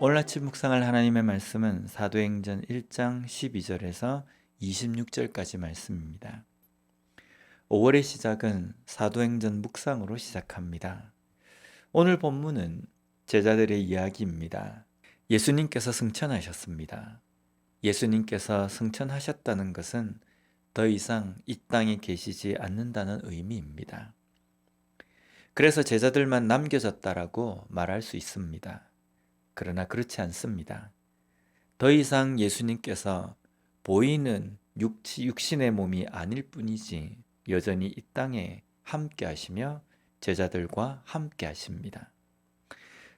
오늘 아침 묵상할 하나님의 말씀은 사도행전 1장 12절에서 26절까지 말씀입니다. 5월의 시작은 사도행전 묵상으로 시작합니다. 오늘 본문은 제자들의 이야기입니다. 예수님께서 승천하셨습니다. 예수님께서 승천하셨다는 것은 더 이상 이 땅에 계시지 않는다는 의미입니다. 그래서 제자들만 남겨졌다라고 말할 수 있습니다. 그러나 그렇지 않습니다. 더 이상 예수님께서 보이는 육신의 몸이 아닐 뿐이지 여전히 이 땅에 함께 하시며 제자들과 함께 하십니다.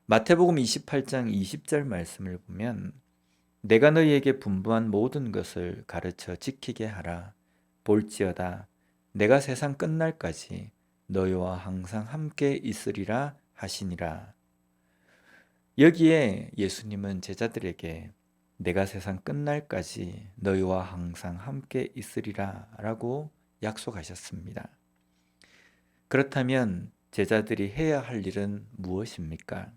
마태복음 28장 20절 말씀을 보면 내가 너희에게 분부한 모든 것을 가르쳐 지키게 하라. 볼지어다 내가 세상 끝날까지 너희와 항상 함께 있으리라 하시니라. 여기에 예수님은 제자들에게 내가 세상 끝날까지 너희와 항상 함께 있으리라 라고 약속하셨습니다. 그렇다면 제자들이 해야 할 일은 무엇입니까?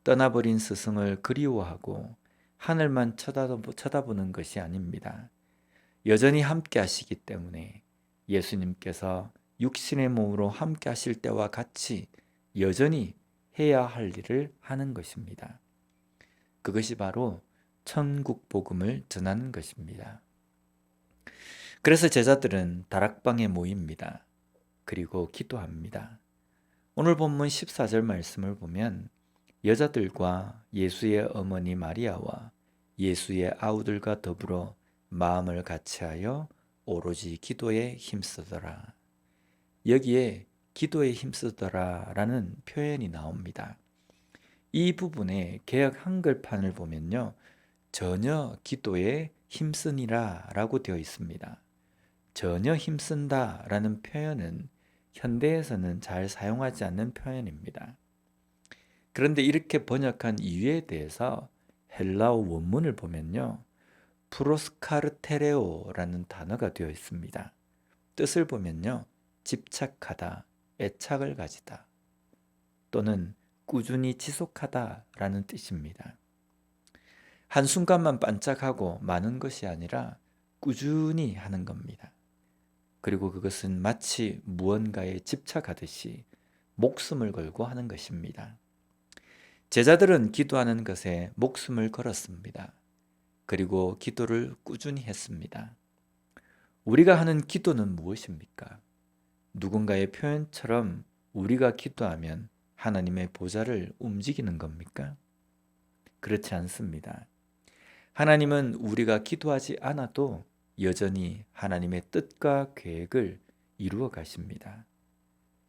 떠나버린 스승을 그리워하고 하늘만 쳐다보는 것이 아닙니다. 여전히 함께 하시기 때문에 예수님께서 육신의 몸으로 함께 하실 때와 같이 여전히 해야 할 일을 하는 것입니다. 그것이 바로 천국 복음을 전하는 것입니다. 그래서 제자들은 다락방에 모입니다. 그리고 기도합니다. 오늘 본문 14절 말씀을 보면 여자들과 예수의 어머니 마리아와 예수의 아우들과 더불어 마음을 같이하여 오로지 기도에 힘쓰더라. 여기에 기도에 힘쓰더라 라는 표현이 나옵니다. 이 부분에 개역 한글판을 보면요, 전혀 기도에 힘쓰니라 라고 되어 있습니다. 전혀 힘쓴다 라는 표현은 현대에서는 잘 사용하지 않는 표현입니다. 그런데 이렇게 번역한 이유에 대해서 헬라어 원문을 보면요, 프로스카르테레오라는 단어가 되어 있습니다. 뜻을 보면요, 집착하다, 애착을 가지다, 또는 꾸준히 지속하다라는 뜻입니다. 한순간만 반짝하고 마는 것이 아니라 꾸준히 하는 겁니다. 그리고 그것은 마치 무언가에 집착하듯이 목숨을 걸고 하는 것입니다. 제자들은 기도하는 것에 목숨을 걸었습니다. 그리고 기도를 꾸준히 했습니다. 우리가 하는 기도는 무엇입니까? 누군가의 표현처럼 우리가 기도하면 하나님의 보좌를 움직이는 겁니까? 그렇지 않습니다. 하나님은 우리가 기도하지 않아도 여전히 하나님의 뜻과 계획을 이루어 가십니다.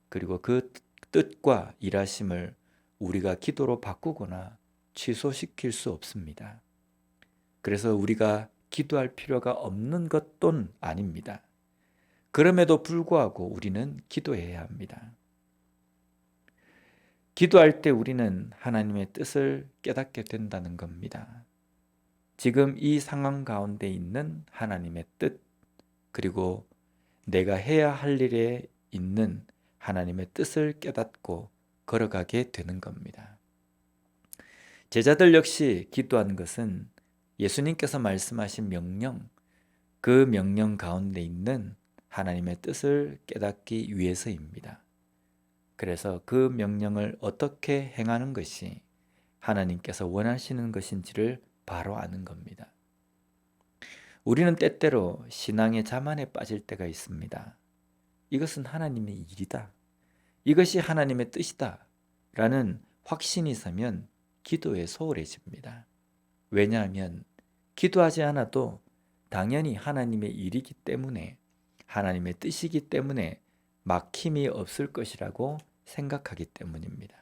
그리고 그 뜻과 일하심을 우리가 기도로 바꾸거나 취소시킬 수 없습니다. 그래서 우리가 기도할 필요가 없는 것도 아닙니다. 그럼에도 불구하고 우리는 기도해야 합니다. 기도할 때 우리는 하나님의 뜻을 깨닫게 된다는 겁니다. 지금 이 상황 가운데 있는 하나님의 뜻, 그리고 내가 해야 할 일에 있는 하나님의 뜻을 깨닫고 걸어가게 되는 겁니다. 제자들 역시 기도한 것은 예수님께서 말씀하신 명령, 그 명령 가운데 있는 하나님의 뜻을 깨닫기 위해서입니다. 그래서 그 명령을 어떻게 행하는 것이 하나님께서 원하시는 것인지를 바로 아는 겁니다. 우리는 때때로 신앙의 자만에 빠질 때가 있습니다. 이것은 하나님의 일이다, 이것이 하나님의 뜻이다 라는 확신이 있으면 기도에 소홀해집니다. 왜냐하면 기도하지 않아도 당연히 하나님의 일이기 때문에, 하나님의 뜻이기 때문에 막힘이 없을 것이라고 생각하기 때문입니다.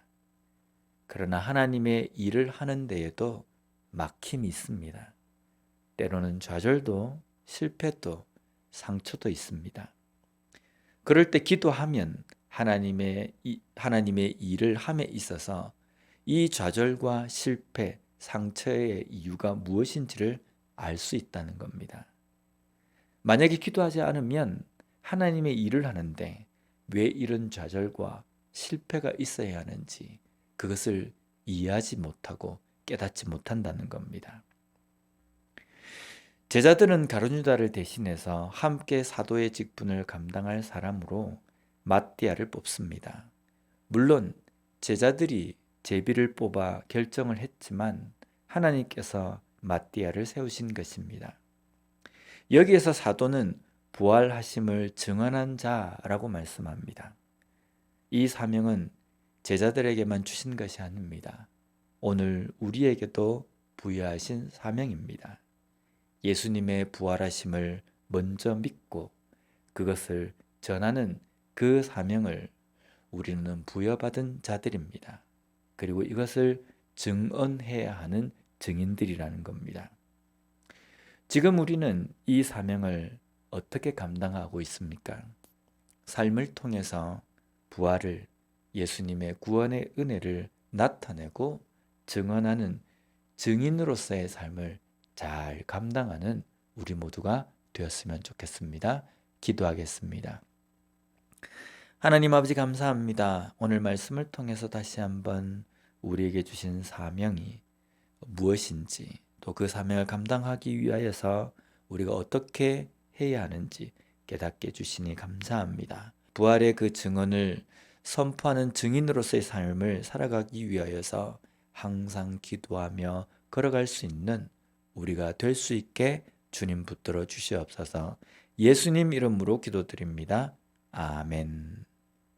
그러나 하나님의 일을 하는 데에도 막힘이 있습니다. 때로는 좌절도 실패도 상처도 있습니다. 그럴 때 기도하면 하나님의 일을 함에 있어서 이 좌절과 실패, 상처의 이유가 무엇인지를 알 수 있다는 겁니다. 만약에 기도하지 않으면 하나님의 일을 하는데 왜 이런 좌절과 실패가 있어야 하는지 그것을 이해하지 못하고 깨닫지 못한다는 겁니다. 제자들은 가룟유다를 대신해서 함께 사도의 직분을 감당할 사람으로 마띠아를 뽑습니다. 물론 제자들이 제비를 뽑아 결정을 했지만 하나님께서 마띠아를 세우신 것입니다. 여기에서 사도는 부활하심을 증언한 자라고 말씀합니다. 이 사명은 제자들에게만 주신 것이 아닙니다. 오늘 우리에게도 부여하신 사명입니다. 예수님의 부활하심을 먼저 믿고 그것을 전하는 그 사명을 우리는 부여받은 자들입니다. 그리고 이것을 증언해야 하는 증인들이라는 겁니다. 지금 우리는 이 사명을 어떻게 감당하고 있습니까? 삶을 통해서 부활을, 예수님의 구원의 은혜를 나타내고 증언하는 증인으로서의 삶을 잘 감당하는 우리 모두가 되었으면 좋겠습니다. 기도하겠습니다. 하나님 아버지 감사합니다. 오늘 말씀을 통해서 다시 한번 우리에게 주신 사명이 무엇인지, 또 그 사명을 감당하기 위하여서 우리가 어떻게 해야 하는지 깨닫게 해주시니 감사합니다. 부활의 그 증언을 선포하는 증인으로서의 삶을 살아가기 위하여서 항상 기도하며 걸어갈 수 있는 우리가 될 수 있게 주님 붙들어 주시옵소서. 예수님 이름으로 기도드립니다. 아멘.